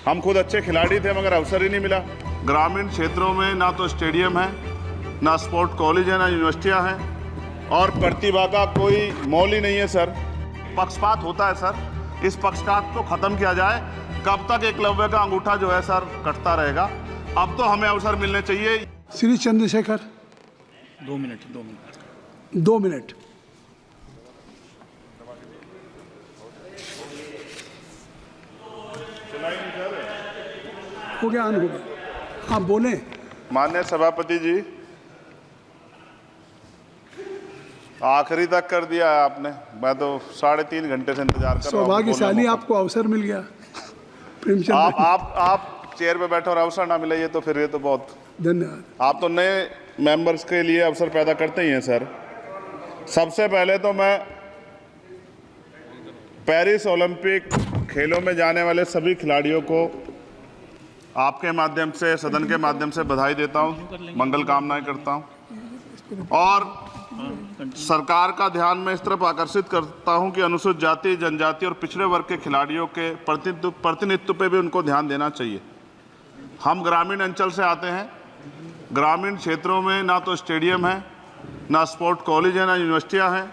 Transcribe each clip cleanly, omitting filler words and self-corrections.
हम खुद अच्छे खिलाड़ी थे मगर अवसर ही नहीं मिला। ग्रामीण क्षेत्रों में ना तो स्टेडियम है, ना स्पोर्ट कॉलेज है, ना यूनिवर्सिटियां हैं और प्रतिभा का कोई मोल ही नहीं है सर। पक्षपात होता है सर, इस पक्षपात को ख़त्म किया जाए। कब तक एकलव्य का अंगूठा जो है सर कटता रहेगा? अब तो हमें अवसर मिलने चाहिए। Shri Chandrashekhar 2 minute 2 minute. हो गया, ऑन हो गया, आप बोले। माननीय सभापति जी, आखिरी तक कर दिया है आपने। मैं तो 3.5 घंटे से इंतजार कर रहा हूं। सौभाग्यशाली आपको अवसर मिल गया। प्रेमचंद आप चेयर पे बैठे और अवसर ना मिले, ये तो फिर ये तो बहुत धन्यवाद। आप तो नए मेंबर्स के लिए अवसर पैदा करते ही हैं सर। सबसे पहले तो मैं पेरिस ओलंपिक खेलों में जाने वाले सभी खिलाड़ियों को आपके माध्यम से, सदन के माध्यम से बधाई देता हूं, मंगल कामनाएं करता हूं और सरकार का ध्यान में इस तरफ आकर्षित करता हूं कि अनुसूचित जाति, जनजाति और पिछड़े वर्ग के खिलाड़ियों के प्रतिनिधित्व पे भी उनको ध्यान देना चाहिए। हम ग्रामीण अंचल से आते हैं। ग्रामीण क्षेत्रों में ना तो स्टेडियम है, ना स्पोर्ट कॉलेज है, ना यूनिवर्सिटियां हैं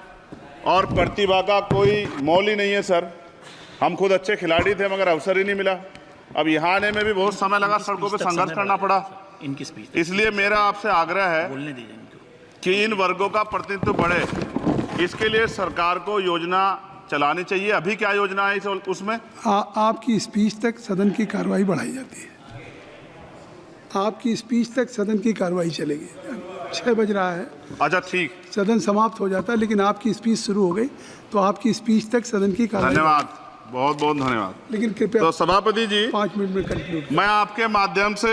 और प्रतिभा का कोई मोल ही नहीं है सर। हम खुद अच्छे खिलाड़ी थे मगर अवसर ही नहीं मिला। अब यहाँ आने में भी बहुत समय लगा, सड़कों पे संघर्ष करना पड़ा। इनकी स्पीच, इसलिए मेरा आपसे आग्रह है बोलने दीजिए कि इन वर्गों का प्रतिनिधित्व बढ़े। इसके लिए सरकार को योजना चलानी चाहिए। अभी क्या योजना है उसमें? आपकी स्पीच तक सदन की कार्रवाई बढ़ाई जाती है। आपकी स्पीच तक सदन की कार्रवाई चलेगी। 6 बज रहा है। अच्छा ठीक, सदन समाप्त हो जाता है, लेकिन आपकी स्पीच शुरू हो गई तो आपकी स्पीच तक सदन की कार्रवाई। धन्यवाद, बहुत बहुत धन्यवाद। लेकिन कृपया तो सभापति जी 5 मिनट में कंक्लूड। मैं आपके माध्यम से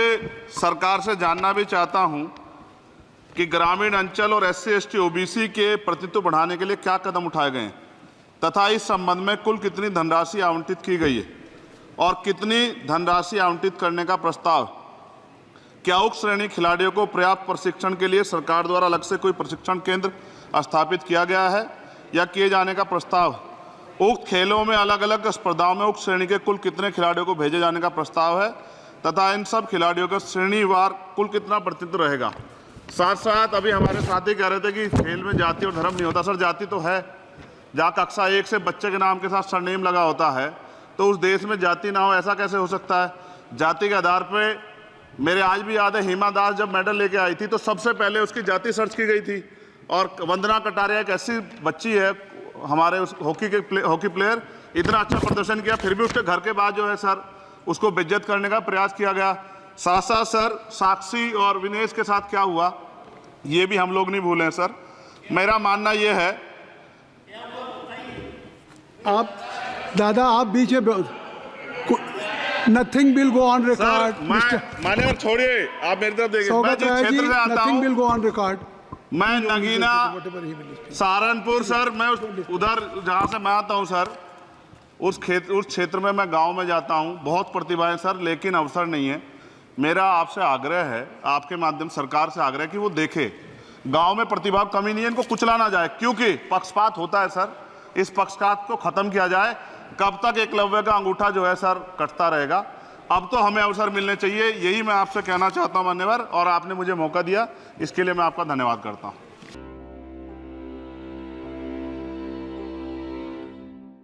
सरकार से जानना भी चाहता हूं कि ग्रामीण अंचल और SC, ST, OBC के प्रतिनिधित्व बढ़ाने के लिए क्या कदम उठाए गए हैं तथा इस संबंध में कुल कितनी धनराशि आवंटित की गई है और कितनी धनराशि आवंटित करने का प्रस्ताव। क्या उक्त श्रेणी खिलाड़ियों को पर्याप्त प्रशिक्षण के लिए सरकार द्वारा अलग से कोई प्रशिक्षण केंद्र स्थापित किया गया है या किए जाने का प्रस्ताव। उक्त खेलों में अलग अलग स्पर्धाओं में उक्त श्रेणी के कुल कितने खिलाड़ियों को भेजे जाने का प्रस्ताव है तथा इन सब खिलाड़ियों का श्रेणीवार कुल कितना प्रतिनिधित्व रहेगा। साथ साथ अभी हमारे साथी कह रहे थे कि खेल में जाति और धर्म नहीं होता। सर जाति तो है। जहाँ कक्षा 1 से बच्चे के नाम के साथ सरनेम लगा होता है तो उस देश में जाति ना हो, ऐसा कैसे हो सकता है? जाति के आधार पर मेरे आज भी याद है, हिमा दास जब मेडल लेके आई थी तो सबसे पहले उसकी जाति सर्च की गई थी। और वंदना कटारिया एक ऐसी बच्ची है हमारे उस हॉकी प्लेयर, इतना अच्छा प्रदर्शन किया, फिर भी उसके घर के बाद जो है सर उसको बेइज्जत करने का प्रयास किया गया। साथ साथ सर साक्षी और विनेश के साथ क्या हुआ ये भी हम लोग नहीं भूलें सर। मेरा मानना ये है, आप दादा आप बीच में nothing will go on record. मान्यवर छोड़िए, आप मेरी तरफ देखिए। मैं जिस क्षेत्र से आता हूं, nothing will go on record. मैं नगीना सहारनपुर सर, मैं उधर जहाँ से मैं आता हूँ सर, उस क्षेत्र में मैं गांव में जाता हूँ। बहुत प्रतिभाएं सर, लेकिन अवसर नहीं है। मेरा आपसे आग्रह है, आपके माध्यम सरकार से आग्रह है कि वो देखे गांव में प्रतिभा कमी नहीं है, इनको कुचला ना जाए क्योंकि पक्षपात होता है सर। इस पक्षपात को खत्म किया जाए। कब तक एकलव्य का अंगूठा जो है सर कटता रहेगा? अब तो हमें अवसर मिलने चाहिए। यही मैं आपसे कहना चाहता हूं मान्यवर, और आपने मुझे मौका दिया इसके लिए मैं आपका धन्यवाद करता हूं।